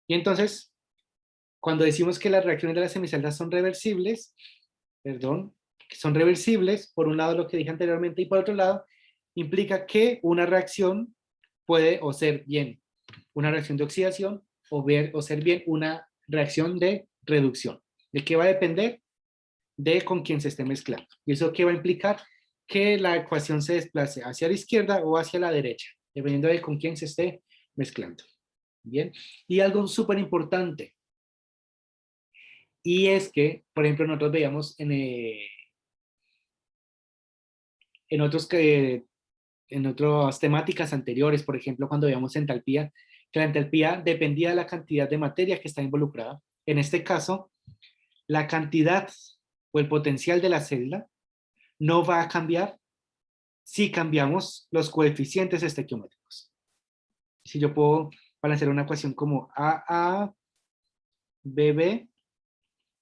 Y entonces, cuando decimos que las reacciones de las semiceldas son reversibles, son reversibles, por un lado lo que dije anteriormente, y por otro lado, implica que una reacción puede o ser bien una reacción de oxidación o ser bien una reacción de reducción. ¿De qué va a depender? De con quién se esté mezclando. ¿Y eso qué va a implicar? Que la ecuación se desplace hacia la izquierda o hacia la derecha, dependiendo de con quién se esté mezclando. Bien. Y algo súper importante, y es que, por ejemplo, nosotros veíamos en otras temáticas anteriores, por ejemplo, cuando veíamos entalpía, que la entalpía dependía de la cantidad de materia que está involucrada. En este caso, la cantidad o el potencial de la celda no va a cambiar si cambiamos los coeficientes estequiométricos. Si yo puedo balancear una ecuación como AA, BB,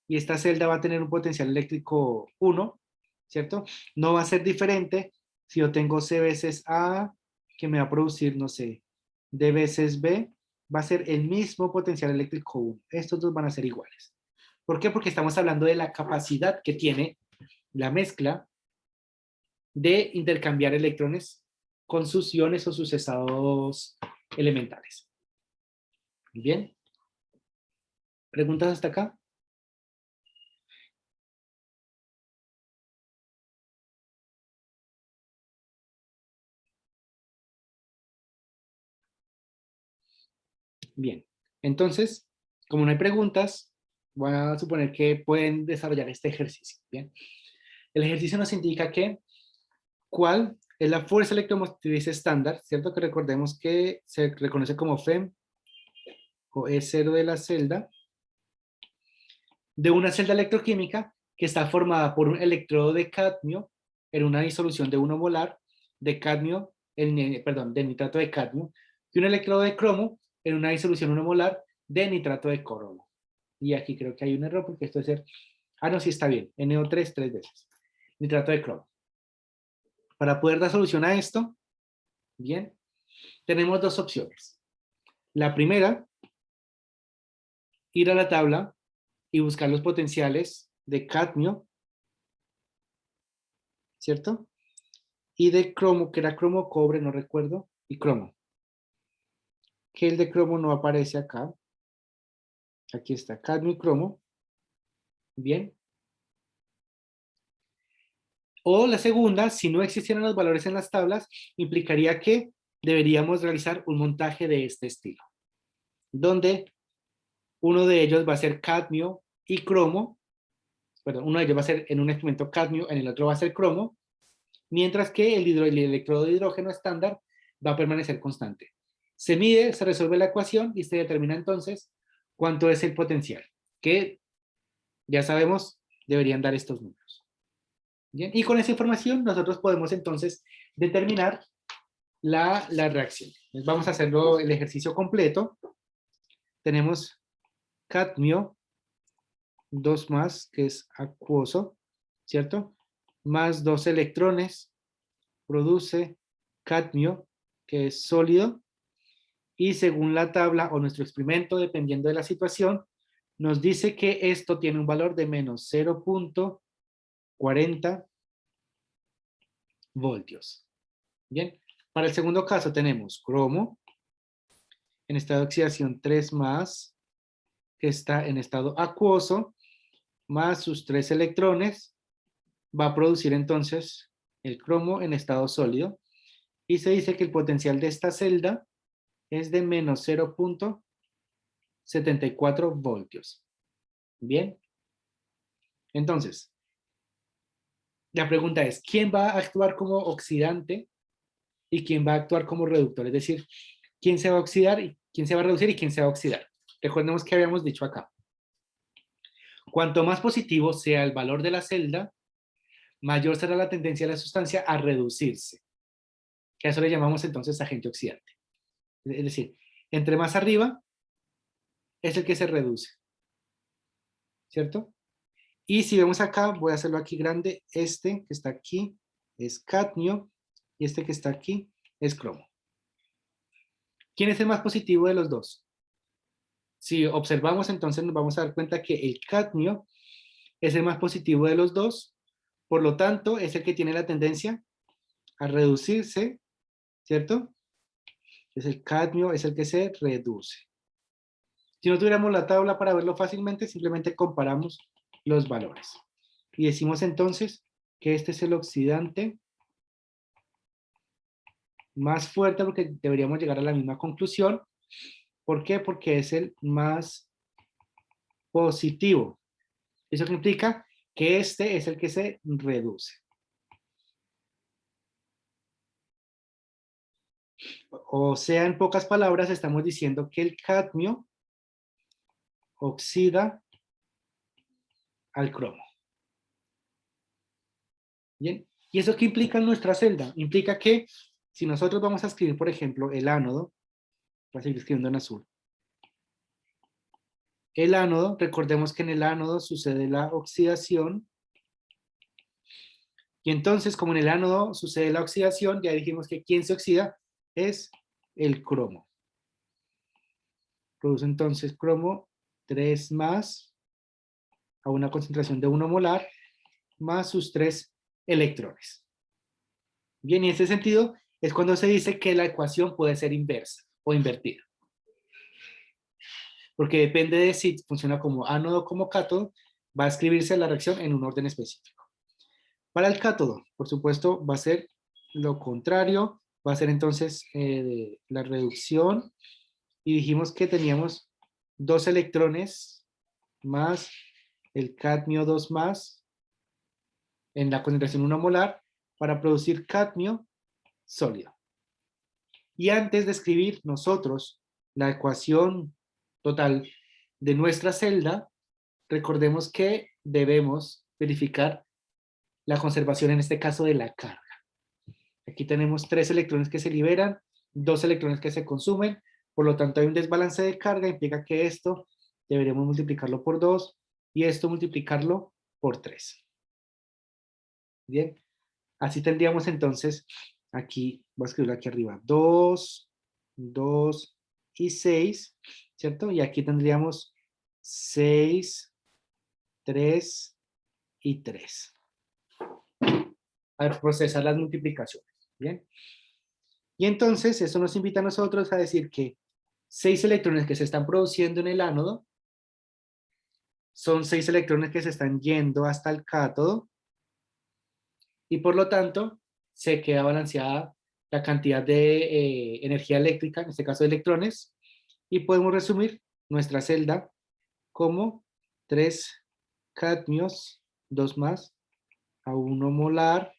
y esta celda va a tener un potencial eléctrico 1, ¿cierto? No va a ser diferente si yo tengo C veces A, que me va a producir, no sé, D veces B, va a ser el mismo potencial eléctrico 1. Estos dos van a ser iguales. ¿Por qué? Porque estamos hablando de la capacidad que tiene la mezcla de intercambiar electrones con sus iones o sus estados elementales. ¿Bien? ¿Preguntas hasta acá? Bien. Entonces, como no hay preguntas, voy a suponer que pueden desarrollar este ejercicio. Bien. El ejercicio nos indica que cuál es la fuerza electromotriz estándar, ¿cierto? Que recordemos que se reconoce como FEM o E0 de la celda, de una celda electroquímica que está formada por un electrodo de cadmio en una disolución de 1 molar de cadmio, de nitrato de cadmio, y un electrodo de cromo en una disolución 1 molar de nitrato de cromo. Y aquí creo que hay un error porque esto es ser... Ah, no, sí está bien. NO3 tres veces. Nitrato de cromo. Para poder dar solución a esto, bien, tenemos dos opciones. La primera, ir a la tabla y buscar los potenciales de cadmio, ¿cierto? Y de cromo, que era cromo, cobre, no recuerdo, y cromo. Que el de cromo no aparece acá. Aquí está, cadmio y cromo. Bien. O la segunda, si no existieran los valores en las tablas, implicaría que deberíamos realizar un montaje de este estilo, donde uno de ellos va a ser cadmio y cromo, perdón, uno de ellos va a ser en un experimento cadmio, en el otro va a ser cromo, mientras que el electrodo de hidrógeno estándar va a permanecer constante. Se mide, se resuelve la ecuación y se determina entonces cuánto es el potencial, que ya sabemos deberían dar estos números. ¿Bien? Y con esa información nosotros podemos entonces determinar la reacción. Entonces vamos a hacerlo el ejercicio completo. Tenemos cadmio, 2 más, que es acuoso, ¿cierto? Más 2 electrones, produce cadmio, que es sólido, Y según la tabla o nuestro experimento, dependiendo de la situación, nos dice que esto tiene un valor de menos 0.40 voltios. Bien, para el segundo caso tenemos cromo en estado de oxidación 3 más, que está en estado acuoso, más sus 3 electrones, va a producir entonces el cromo en estado sólido. Y se dice que el potencial de esta celda es de menos 0.74 voltios. Bien, entonces, la pregunta es, ¿quién va a actuar como oxidante y quién va a actuar como reductor? Es decir, ¿quién se va a oxidar y quién se va a reducir y quién se va a oxidar? Recordemos que habíamos dicho acá. Cuanto más positivo sea el valor de la celda, mayor será la tendencia de la sustancia a reducirse, que a eso le llamamos entonces agente oxidante. Es decir, entre más arriba es el que se reduce, ¿cierto? Y si vemos acá, voy a hacerlo aquí grande, este que está aquí es cadmio y este que está aquí es cromo. ¿Quién es el más positivo de los dos? Si observamos, entonces nos vamos a dar cuenta que el cadmio es el más positivo de los dos, por lo tanto, es el que tiene la tendencia a reducirse, ¿cierto? Es el cadmio, es el que se reduce. Si no tuviéramos la tabla para verlo fácilmente, simplemente comparamos los valores. Y decimos entonces que este es el oxidante más fuerte, porque deberíamos llegar a la misma conclusión. ¿Por qué? Porque es el más positivo. Eso implica que este es el que se reduce. O sea, en pocas palabras, estamos diciendo que el cadmio oxida al cromo. ¿Bien? ¿Y eso qué implica en nuestra celda? Implica que si nosotros vamos a escribir, por ejemplo, el ánodo, voy a seguir escribiendo en azul. El ánodo, recordemos que en el ánodo sucede la oxidación. Y entonces, como en el ánodo sucede la oxidación, ya dijimos que quien se oxida es el cromo. Produce entonces cromo 3 más a una concentración de 1 molar más sus 3 electrones. Bien, y en ese sentido es cuando se dice que la ecuación puede ser inversa o invertida. Porque depende de si funciona como ánodo o como cátodo, va a escribirse la reacción en un orden específico. Para el cátodo, por supuesto, va a ser lo contrario, va a ser entonces la reducción, y dijimos que teníamos 2 electrones más el cadmio 2 más en la concentración 1 molar para producir cadmio sólido. Y antes de escribir nosotros la ecuación total de nuestra celda, recordemos que debemos verificar la conservación, en este caso, de la carga. Aquí tenemos 3 electrones que se liberan, 2 electrones que se consumen, por lo tanto hay un desbalance de carga, implica que esto deberíamos multiplicarlo por 2 y esto multiplicarlo por 3. Bien, así tendríamos entonces, aquí, voy a escribirlo aquí arriba, 2, 2 y 6, ¿cierto? Y aquí tendríamos 6, 3 y 3. A procesar las multiplicaciones, ¿bien? Y entonces eso nos invita a nosotros a decir que 6 electrones que se están produciendo en el ánodo son 6 electrones que se están yendo hasta el cátodo, y por lo tanto se queda balanceada la cantidad de energía eléctrica, en este caso de electrones, y podemos resumir nuestra celda como 3 cadmios, 2 más, a 1 molar,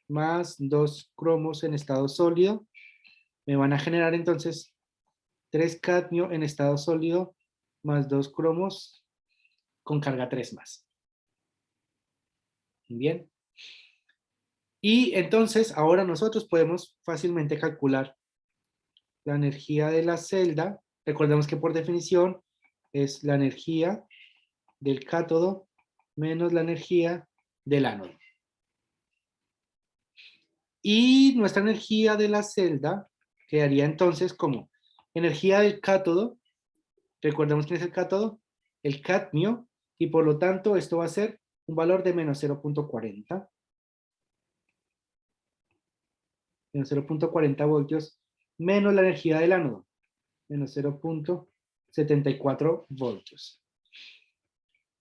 más 2 cromos en estado sólido, me van a generar entonces 3 cadmio en estado sólido, más 2 cromos con carga 3 más. Bien. Y entonces ahora nosotros podemos fácilmente calcular la energía de la celda. Recordemos que por definición es la energía del cátodo menos la energía del ánodo. Y nuestra energía de la celda quedaría entonces como Energía del cátodo, recordemos quién es el cátodo, el cadmio, y por lo tanto esto va a ser un valor de menos 0.40. Menos 0.40 voltios, menos la energía del ánodo, menos 0.74 voltios.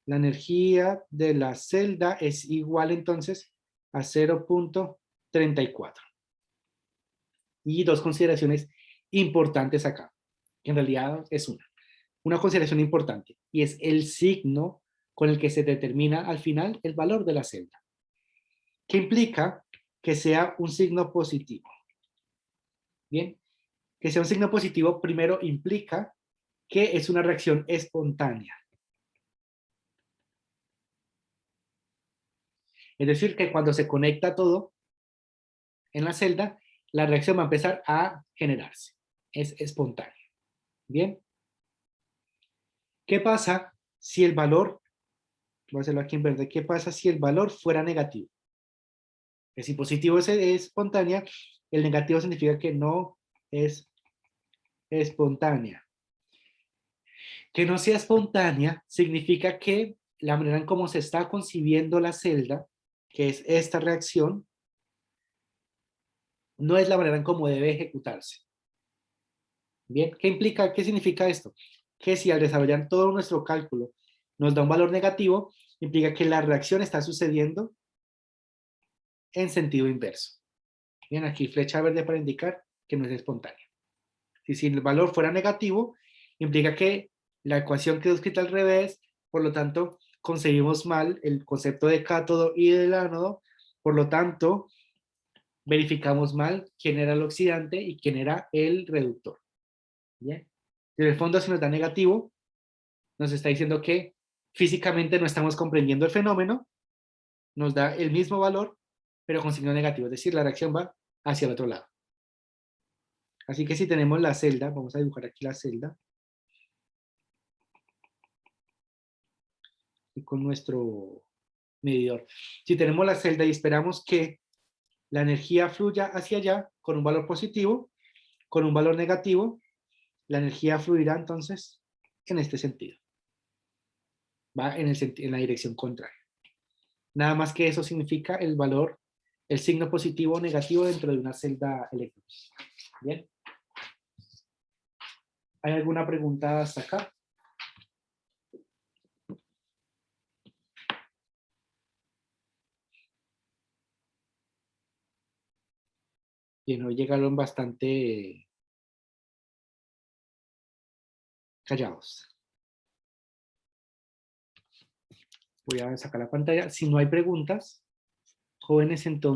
La energía de la celda es igual entonces a 0.34. Y dos consideraciones importantes acá, que en realidad es una consideración importante, y es el signo con el que se determina al final el valor de la celda, que implica que sea un signo positivo. Bien, que sea un signo positivo primero implica que es una reacción espontánea. Es decir, que cuando se conecta todo en la celda, la reacción va a empezar a generarse. Es espontánea. Bien. ¿Qué pasa si el valor, voy a hacerlo aquí en verde, qué pasa si el valor fuera negativo? Que si positivo es espontánea, el negativo significa que no es espontánea. Que no sea espontánea significa que la manera en cómo se está concibiendo la celda, que es esta reacción, no es la manera en cómo debe ejecutarse. Bien, ¿qué implica? ¿Qué significa esto? Que si al desarrollar todo nuestro cálculo nos da un valor negativo, implica que la reacción está sucediendo en sentido inverso. Bien, aquí flecha verde para indicar que no es espontánea. Si el valor fuera negativo, implica que la ecuación quedó escrita al revés, por lo tanto, concebimos mal el concepto de cátodo y del ánodo, por lo tanto, verificamos mal quién era el oxidante y quién era el reductor. ¿Bien? En el fondo, si nos da negativo, nos está diciendo que físicamente no estamos comprendiendo el fenómeno, nos da el mismo valor, pero con signo negativo, es decir, la reacción va hacia el otro lado. Así que si tenemos la celda, vamos a dibujar aquí la celda, y con nuestro medidor. Si tenemos la celda y esperamos que la energía fluya hacia allá con un valor positivo, con un valor negativo, la energía fluirá entonces en este sentido. Va en la dirección contraria. Nada más que eso significa el valor, el signo positivo o negativo dentro de una celda electrónica. Bien. ¿Hay alguna pregunta hasta acá? Bien, hoy llegaron bastante callados. Voy a sacar la pantalla. Si no hay preguntas, jóvenes, entonces